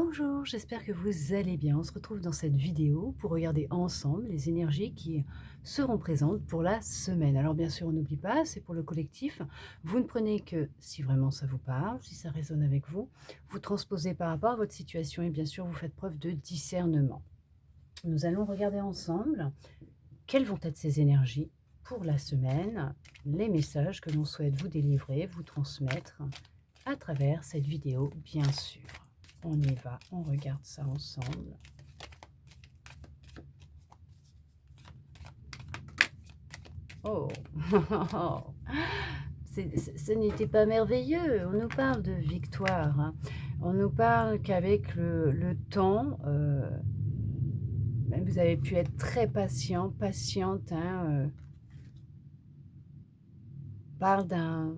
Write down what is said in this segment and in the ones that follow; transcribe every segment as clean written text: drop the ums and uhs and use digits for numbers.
Bonjour, j'espère que vous allez bien. On se retrouve dans cette vidéo pour regarder ensemble les énergies qui seront présentes pour la semaine. Alors bien sûr, on n'oublie pas, c'est pour le collectif. Vous ne prenez que si vraiment ça vous parle, si ça résonne avec vous. Vous transposez par rapport à votre situation et bien sûr, vous faites preuve de discernement. Nous allons regarder ensemble quelles vont être ces énergies pour la semaine, les messages que l'on souhaite vous délivrer, vous transmettre à travers cette vidéo, bien sûr. On y va, on regarde ça ensemble. Oh, ce n'était pas merveilleux. On nous parle de victoire, hein. On nous parle qu'avec le temps, même vous avez pu être très patient, patiente, hein, parle d'un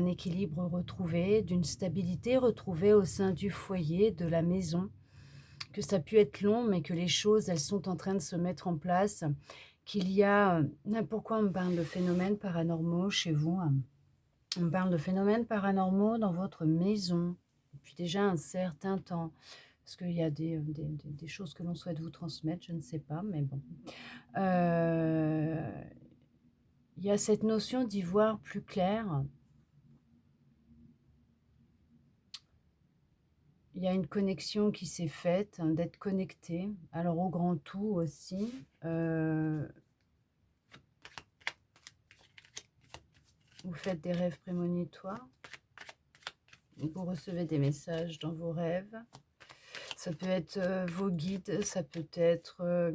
équilibre retrouvé, d'une stabilité retrouvée au sein du foyer, de la maison, que ça a pu être long, mais que les choses, elles sont en train de se mettre en place, qu'il y a, pourquoi on me parle de phénomènes paranormaux chez vous, hein? On me parle de phénomènes paranormaux dans votre maison, depuis déjà un certain temps. Est-ce qu'il y a des choses que l'on souhaite vous transmettre? Je ne sais pas, mais bon. Heu, il y a cette notion d'y voir plus clair. Il y a une connexion qui s'est faite, hein, d'être connecté, alors au grand tout aussi. Vous faites des rêves prémonitoires, vous recevez des messages dans vos rêves. Ça peut être vos guides, ça peut être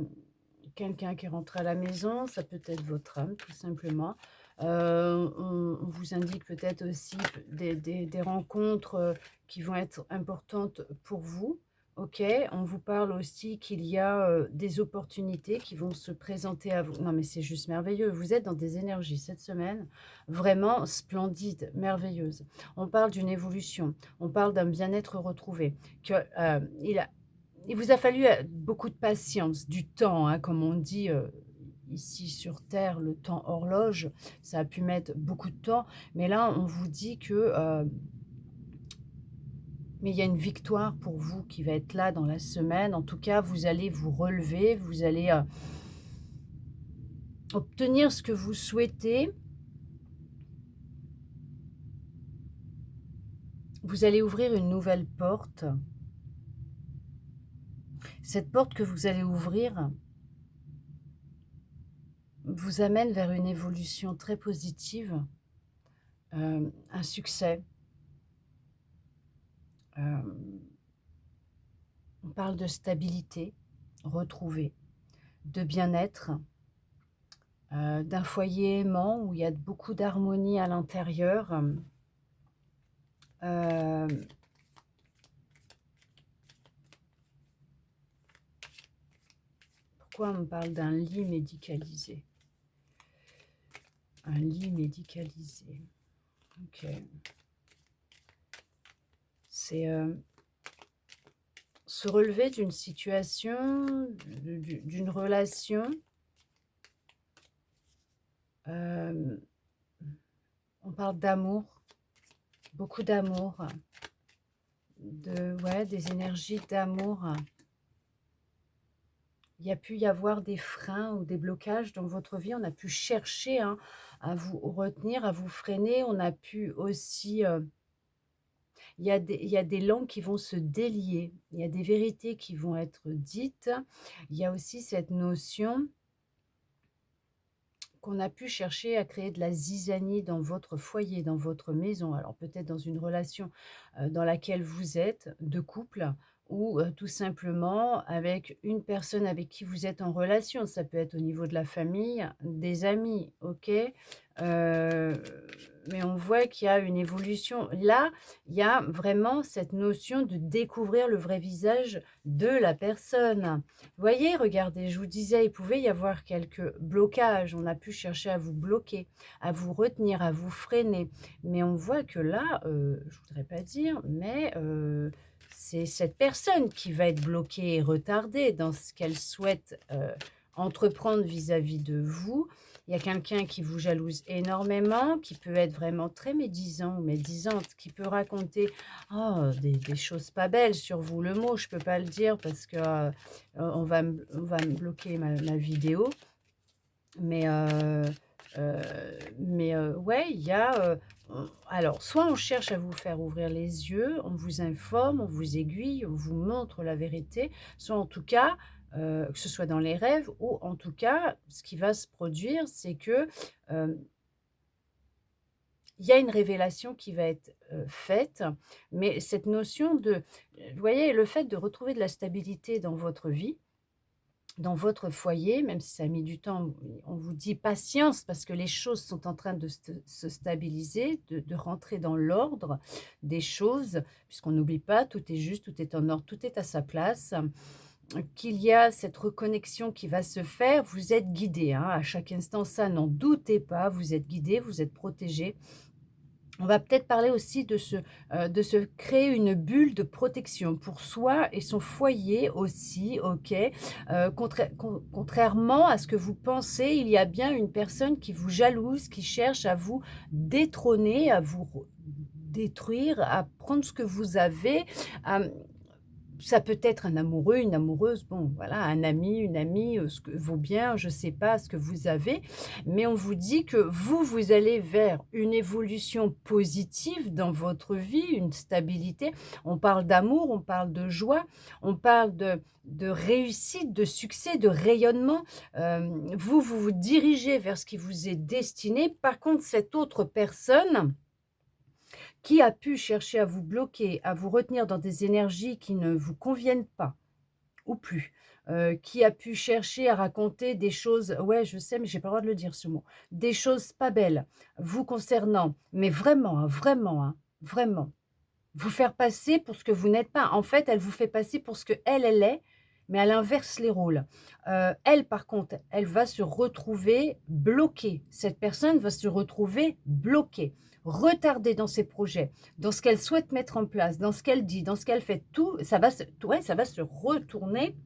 quelqu'un qui rentre à la maison, ça peut être votre âme tout simplement. On vous indique peut-être aussi des rencontres qui vont être importantes pour vous. Ok, on vous parle aussi qu'il y a des opportunités qui vont se présenter à vous. Non mais c'est juste merveilleux, vous êtes dans des énergies cette semaine vraiment splendides, merveilleuses. On parle d'une évolution, on parle d'un bien-être retrouvé, que, il vous a fallu beaucoup de patience, du temps, hein, comme on dit ici sur Terre, le temps horloge, ça a pu mettre beaucoup de temps, mais là, on vous dit que mais il y a une victoire pour vous qui va être là dans la semaine. En tout cas, vous allez vous relever, vous allez obtenir ce que vous souhaitez. Vous allez ouvrir une nouvelle porte. Cette porte que vous allez ouvrir vous amène vers une évolution très positive, un succès. On parle de stabilité retrouvée, de bien-être, d'un foyer aimant où il y a beaucoup d'harmonie à l'intérieur. Pourquoi on me parle d'un lit médicalisé? Un lit médicalisé. Ok. C'est se relever d'une situation, d'une relation. On parle d'amour, beaucoup d'amour, ouais, des énergies d'amour. Il y a pu y avoir des freins ou des blocages dans votre vie. On a pu chercher, hein, à vous retenir, à vous freiner. On a pu aussi, il y a des langues qui vont se délier. Il y a des vérités qui vont être dites. Il y a aussi cette notion qu'on a pu chercher à créer de la zizanie dans votre foyer, dans votre maison. Alors peut-être dans une relation dans laquelle vous êtes, de couple, ou tout simplement avec une personne avec qui vous êtes en relation. Ça peut être au niveau de la famille, des amis, ok. Mais on voit qu'il y a une évolution. Là, il y a vraiment cette notion de découvrir le vrai visage de la personne. Voyez, regardez, je vous disais, il pouvait y avoir quelques blocages. On a pu chercher à vous bloquer, à vous retenir, à vous freiner. Mais on voit que là, je voudrais pas dire, mais c'est cette personne qui va être bloquée et retardée dans ce qu'elle souhaite entreprendre vis-à-vis de vous. Il y a quelqu'un qui vous jalouse énormément, qui peut être vraiment très médisant ou médisante, qui peut raconter des choses pas belles sur vous. Le mot, je peux pas le dire parce que on va me bloquer ma vidéo. Mais, ouais, il y a, alors soit on cherche à vous faire ouvrir les yeux, on vous informe, on vous aiguille, on vous montre la vérité, soit en tout cas, que ce soit dans les rêves ou en tout cas, ce qui va se produire, c'est que, hem, il y a une révélation qui va être, faite, mais cette notion de vous voyez, le fait de retrouver de la stabilité dans votre vie, dans votre foyer, même si ça a mis du temps, on vous dit patience parce que les choses sont en train de se stabiliser, de rentrer dans l'ordre des choses, puisqu'on n'oublie pas, tout est juste, tout est en ordre, tout est à sa place, qu'il y a cette reconnexion qui va se faire. Vous êtes guidés, hein, à chaque instant, ça n'en doutez pas, vous êtes guidés, vous êtes protégés. On va peut-être parler aussi de se créer une bulle de protection pour soi et son foyer aussi, OK? Contrairement à ce que vous pensez, il y a bien une personne qui vous jalouse, qui cherche à vous détrôner, à vous re détruire, à prendre ce que vous avez, à ça peut être un amoureux, une amoureuse, bon voilà, un ami, une amie, ce que vos biens, je ne sais pas ce que vous avez, mais on vous dit que vous, vous allez vers une évolution positive dans votre vie, une stabilité. On parle d'amour, on parle de joie, on parle de réussite, de succès, de rayonnement. Vous, vous vous dirigez vers ce qui vous est destiné. Par contre, cette autre personne qui a pu chercher à vous bloquer, à vous retenir dans des énergies qui ne vous conviennent pas ou plus, qui a pu chercher à raconter des choses ouais, je sais, mais j'ai pas le droit de le dire ce mot, des choses pas belles vous concernant, mais vraiment, hein, vraiment. Vous faire passer pour ce que vous n'êtes pas. En fait, elle vous fait passer pour ce qu'elle est, mais elle inverse les rôles. Elle, par contre, elle va se retrouver bloquée. Cette personne va se retrouver bloquée, retardée dans ses projets, dans ce qu'elle souhaite mettre en place, dans ce qu'elle dit, dans ce qu'elle fait. Tout ça va se ouais, ça va se retourner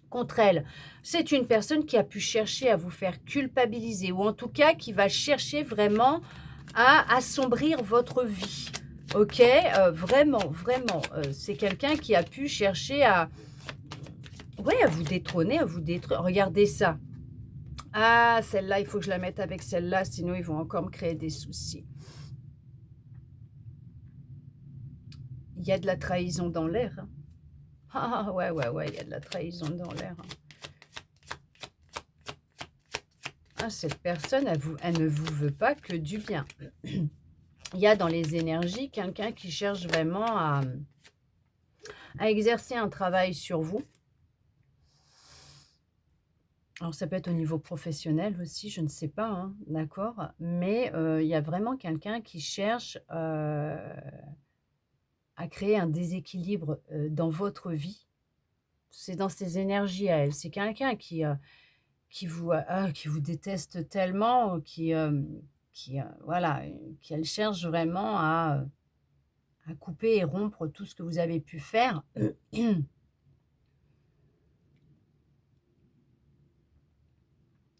contre elle. C'est une personne qui a pu chercher à vous faire culpabiliser ou en tout cas qui va chercher vraiment à assombrir votre vie. OK? Vraiment, c'est quelqu'un qui a pu chercher à ouais, à vous détrôner, à vous détruire. Regardez ça. Ah, celle-là, il faut que je la mette avec celle-là, sinon ils vont encore me créer des soucis. Il y a de la trahison dans l'air, hein. Ouais, il y a de la trahison dans l'air, hein. Ah, cette personne, elle ne vous veut pas que du bien. Il y a dans les énergies quelqu'un qui cherche vraiment à exercer un travail sur vous. Alors ça peut être au niveau professionnel aussi, je ne sais pas, hein, d'accord? Mais, il y a vraiment quelqu'un qui cherche, à créer un déséquilibre, dans votre vie. C'est dans ses énergies à elle. C'est quelqu'un qui vous déteste tellement, voilà, qu'elle cherche vraiment à couper et rompre tout ce que vous avez pu faire.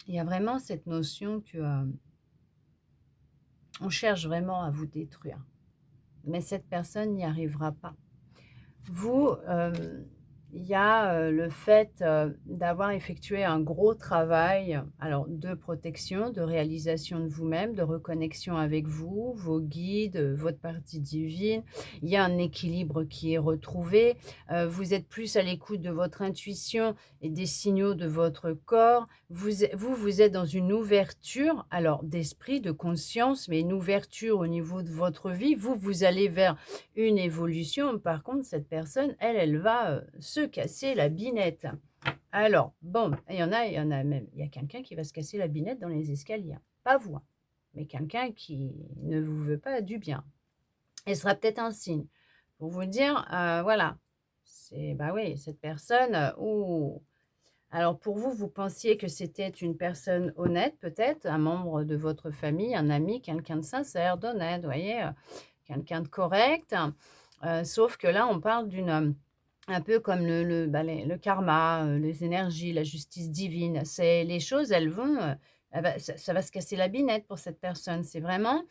Il y a vraiment cette notion que, on cherche vraiment à vous détruire, mais cette personne n'y arrivera pas. Vous, il y a, le fait, d'avoir effectué un gros travail, alors de protection, de réalisation de vous-même, de reconnexion avec vous, vos guides, votre partie divine. Il y a un équilibre qui est retrouvé. Vous êtes plus à l'écoute de votre intuition et des signaux de votre corps. Vous êtes dans une ouverture, alors d'esprit, de conscience, mais une ouverture au niveau de votre vie. Vous allez vers une évolution. Par contre, cette personne, elle va, se casser la binette. Alors, bon, il y en a même il y a quelqu'un qui va se casser la binette dans les escaliers, hein. Pas vous, hein, mais quelqu'un qui ne vous veut pas du bien. Et ce sera peut-être un signe pour vous dire, voilà, c'est bah, oui, cette personne, ouh! Alors pour vous, vous pensiez que c'était une personne honnête peut-être, un membre de votre famille, un ami, quelqu'un de sincère, d'honnête, vous voyez? Quelqu'un de correct, sauf que là, on parle un peu comme le karma, les énergies, la justice divine. C'est les choses, elles vont, ça va se casser la binette pour cette personne. C'est vraiment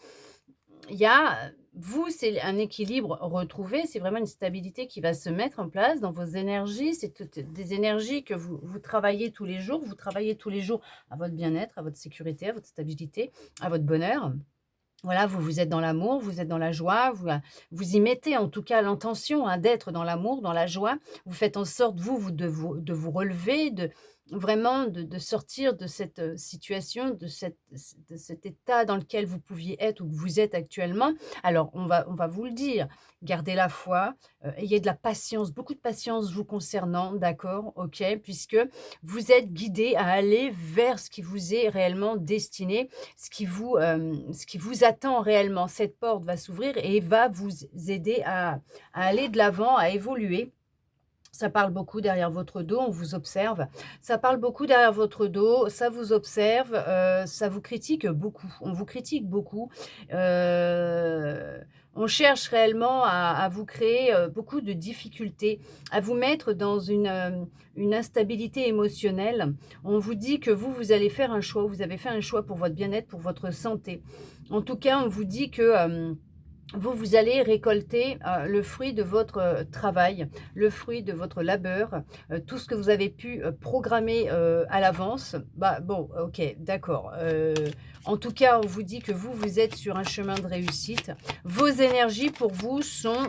il y a vous, c'est un équilibre retrouvé, c'est vraiment une stabilité qui va se mettre en place dans vos énergies. C'est toutes des énergies que vous travaillez tous les jours. Vous travaillez tous les jours à votre bien-être, à votre sécurité, à votre stabilité, à votre bonheur. Voilà, vous êtes dans l'amour, vous êtes dans la joie, vous y mettez en tout cas l'intention, hein, d'être dans l'amour, dans la joie. Vous faites en sorte, vous relever, de vraiment de sortir de cette, situation, de cet état dans lequel vous pouviez être ou que vous êtes actuellement. Alors on va vous le dire, gardez la foi, ayez de la patience, beaucoup de patience vous concernant, d'accord? OK? Puisque vous êtes guidés à aller vers ce qui vous est réellement destiné, ce qui vous attend réellement. Cette porte va s'ouvrir et va vous aider à aller de l'avant, à évoluer. Ça parle beaucoup derrière votre dos, on vous observe. Ça parle beaucoup derrière votre dos, ça vous observe, ça vous critique beaucoup. On vous critique beaucoup. On cherche réellement à vous créer, beaucoup de difficultés, à vous mettre dans une instabilité émotionnelle. On vous dit que vous allez faire un choix, vous avez fait un choix pour votre bien-être, pour votre santé. En tout cas, on vous dit que, vous allez récolter, le fruit de votre, travail, le fruit de votre labeur, tout ce que vous avez pu, programmer, à l'avance. Bah, bon, OK, d'accord, en tout cas, on vous dit que vous êtes sur un chemin de réussite. Vos énergies pour vous sont,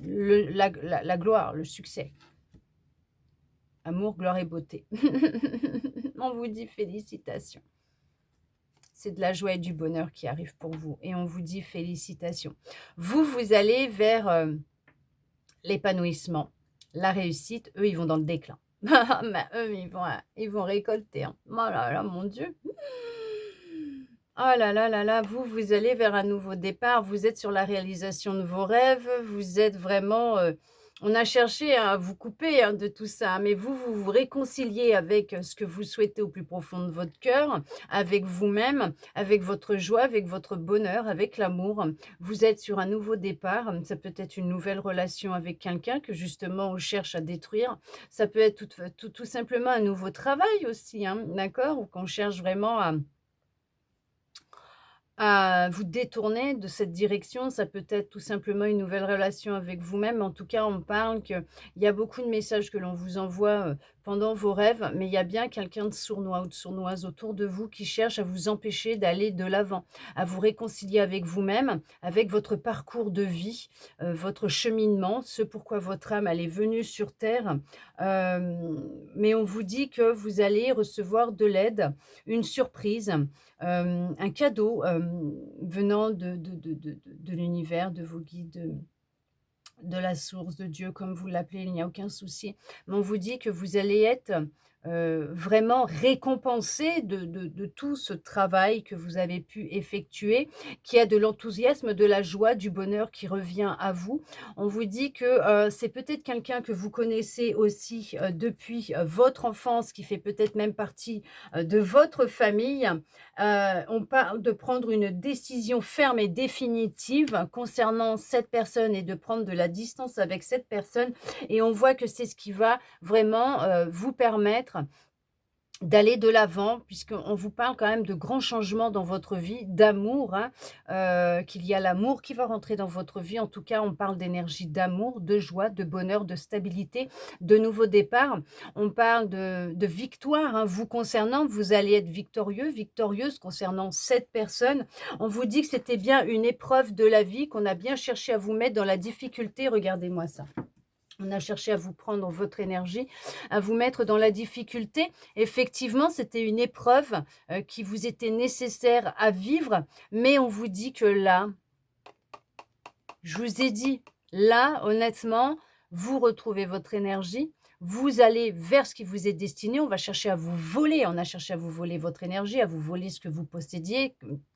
le la gloire, le succès. Amour, gloire et beauté. On vous dit félicitations. C'est de la joie et du bonheur qui arrive pour vous et on vous dit félicitations. Vous allez vers, l'épanouissement, la réussite. Eux, ils vont dans le déclin. Mais eux, ils vont récolter, hein. Oh là là, mon Dieu. Oh là là là là, vous allez vers un nouveau départ. Vous êtes sur la réalisation de vos rêves. Vous êtes vraiment, on a cherché à vous couper, hein, de tout ça, mais vous réconciliez avec, ce que vous souhaitez au plus profond de votre cœur, avec vous-même, avec votre joie, avec votre bonheur, avec l'amour. Vous êtes sur un nouveau départ. Ça peut être une nouvelle relation avec quelqu'un que justement on cherche à détruire. Ça peut être tout simplement un nouveau travail aussi, hein, d'accord? Ou qu'on cherche vraiment à vous détourner de cette direction. Ça peut être tout simplement une nouvelle relation avec vous-même. En tout cas, on parle qu'il y a beaucoup de messages que l'on vous envoie, pendant vos rêves, mais il y a bien quelqu'un de sournois ou de sournoise autour de vous qui cherche à vous empêcher d'aller de l'avant, à vous réconcilier avec vous-même, avec votre parcours de vie, votre cheminement, ce pourquoi votre âme, elle est venue sur terre. Mais on vous dit que vous allez recevoir de l'aide, une surprise, un cadeau, venant de l'univers, de vos guides, de la source, de Dieu, comme vous l'appelez, il n'y a aucun souci. Mais on vous dit que vous allez être, vraiment récompensé de tout ce travail que vous avez pu effectuer, qui a de l'enthousiasme, de la joie, du bonheur qui revient à vous. On vous dit que, c'est peut-être quelqu'un que vous connaissez aussi, depuis, votre enfance, qui fait peut-être même partie, de votre famille. On parle de prendre une décision ferme et définitive concernant cette personne et de prendre de la distance avec cette personne et on voit que c'est ce qui va vraiment, vous permettre d'aller de l'avant, puisqu'on vous parle quand même de grands changements dans votre vie, d'amour, hein, qu'il y a l'amour qui va rentrer dans votre vie. En tout cas, on parle d'énergie d'amour, de joie, de bonheur, de stabilité, de nouveaux départs. On parle de victoire, hein, vous concernant. Vous allez être victorieux, victorieuse concernant cette personne. On vous dit que c'était bien une épreuve de la vie, qu'on a bien cherché à vous mettre dans la difficulté. Regardez-moi ça. On a cherché à vous prendre votre énergie, à vous mettre dans la difficulté. Effectivement, c'était une épreuve, qui vous était nécessaire à vivre, mais on vous dit que là, je vous ai dit, là, honnêtement, vous retrouvez votre énergie, vous allez vers ce qui vous est destiné. On va chercher à vous voler, on a cherché à vous voler votre énergie, à vous voler ce que vous possédiez.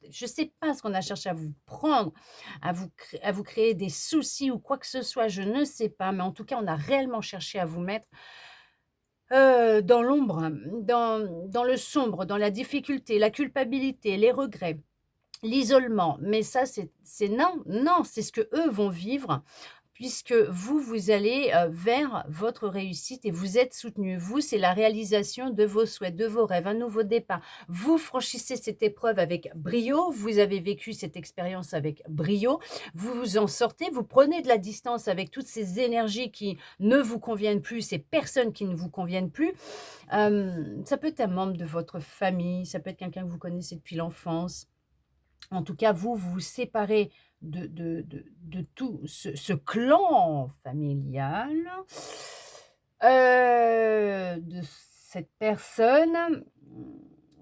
Je ne sais pas ce qu'on a cherché à vous prendre, à vous créer des soucis ou quoi que ce soit, je ne sais pas. Mais en tout cas, on a réellement cherché à vous mettre dans l'ombre, dans le sombre, dans la difficulté, la culpabilité, les regrets. L'isolement, mais ça, c'est non, non, c'est ce que eux vont vivre puisque vous, vous allez vers votre réussite et vous êtes soutenu. Vous, c'est la réalisation de vos souhaits, de vos rêves, un nouveau départ. Vous franchissez cette épreuve avec brio, vous avez vécu cette expérience avec brio, vous vous en sortez, vous prenez de la distance avec toutes ces énergies qui ne vous conviennent plus, ces personnes qui ne vous conviennent plus. Ça peut être un membre de votre famille, ça peut être quelqu'un que vous connaissez depuis l'enfance. En tout cas, vous, vous vous séparez de tout ce clan familial, de cette personne,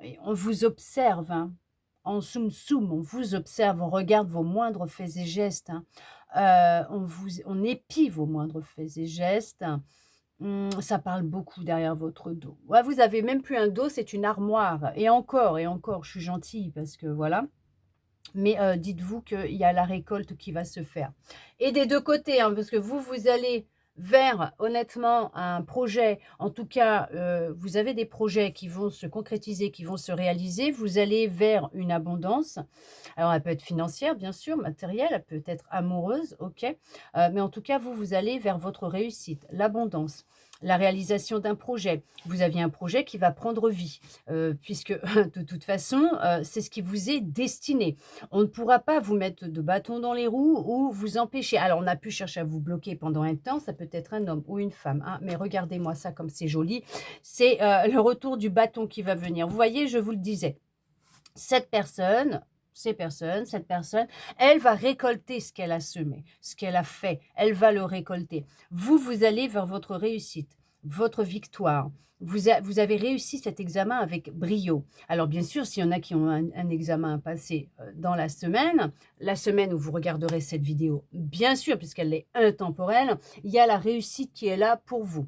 et on vous observe, hein. En soum soum, on vous observe, on regarde vos moindres faits et gestes, hein. On épie vos moindres faits et gestes. Ça parle beaucoup derrière votre dos. Ouais, vous avez même plus un dos, c'est une armoire et encore, je suis gentille parce que voilà. Mais dites-vous qu'il y a la récolte qui va se faire. Et des 2 côtés, hein, parce que vous, vous allez vers, honnêtement, un projet, en tout cas, vous avez des projets qui vont se concrétiser, qui vont se réaliser. Vous allez vers une abondance. Alors elle peut être financière, bien sûr, matérielle, elle peut être amoureuse, OK. Mais en tout cas, vous, vous allez vers votre réussite, l'abondance, la réalisation d'un projet. Vous aviez un projet qui va prendre vie, puisque de toute façon, c'est ce qui vous est destiné. On ne pourra pas vous mettre de bâton dans les roues ou vous empêcher. Alors, on a pu chercher à vous bloquer pendant un temps, ça peut être un homme ou une femme, hein, mais regardez-moi ça comme c'est joli. C'est le retour du bâton qui va venir. Vous voyez, je vous le disais, cette personne, cette personne, elle va récolter ce qu'elle a semé, ce qu'elle a fait, elle va le récolter. Vous, vous allez vers votre réussite, votre victoire. Vous avez réussi cet examen avec brio. Alors bien sûr, s'il y en a qui ont un examen à passer dans la semaine où vous regarderez cette vidéo, bien sûr, puisqu'elle est intemporelle, il y a la réussite qui est là pour vous.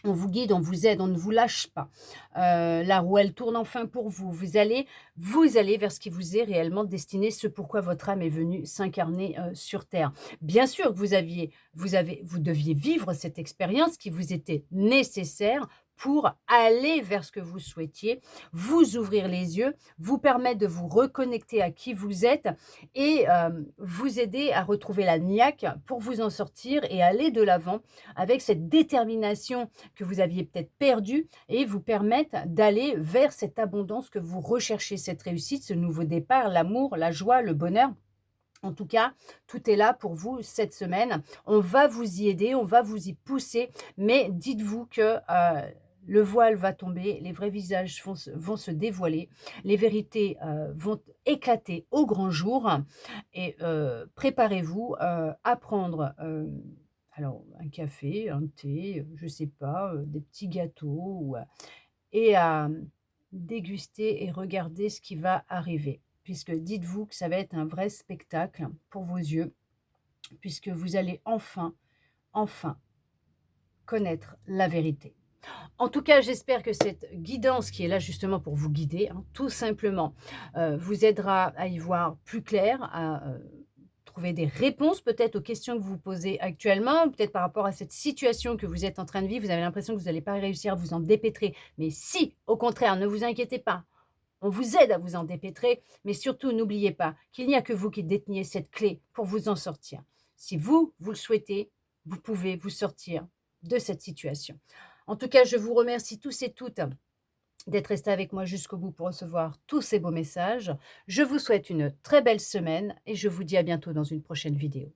On vous guide, on vous aide, on ne vous lâche pas. La roue, elle tourne enfin pour vous. Vous allez vers ce qui vous est réellement destiné, ce pourquoi votre âme est venue s'incarner, sur terre. Bien sûr que vous deviez vivre cette expérience qui vous était nécessaire pour aller vers ce que vous souhaitiez, vous ouvrir les yeux, vous permettre de vous reconnecter à qui vous êtes et vous aider à retrouver la niaque pour vous en sortir et aller de l'avant avec cette détermination que vous aviez peut-être perdu et vous permettent d'aller vers cette abondance que vous recherchez, cette réussite, ce nouveau départ, l'amour, la joie, le bonheur. En tout cas, tout est là pour vous cette semaine. On va vous y aider, on va vous y pousser, mais dites-vous que le voile va tomber, les vrais visages vont se dévoiler, les vérités vont éclater au grand jour et préparez-vous à prendre alors un café, un thé, je sais pas, des petits gâteaux et à déguster et regarder ce qui va arriver. Puisque dites-vous que ça va être un vrai spectacle pour vos yeux, puisque vous allez enfin, enfin connaître la vérité. En tout cas, j'espère que cette guidance qui est là justement pour vous guider, hein, tout simplement, vous aidera à y voir plus clair, à trouver des réponses peut-être aux questions que vous vous posez actuellement, peut-être par rapport à cette situation que vous êtes en train de vivre. Vous avez l'impression que vous n'allez pas réussir à vous en dépêtrer. Mais si, au contraire, ne vous inquiétez pas. On vous aide à vous en dépêtrer, mais surtout n'oubliez pas qu'il n'y a que vous qui déteniez cette clé pour vous en sortir. Si vous, vous le souhaitez, vous pouvez vous sortir de cette situation. En tout cas, je vous remercie tous et toutes d'être restés avec moi jusqu'au bout pour recevoir tous ces beaux messages. Je vous souhaite une très belle semaine et je vous dis à bientôt dans une prochaine vidéo.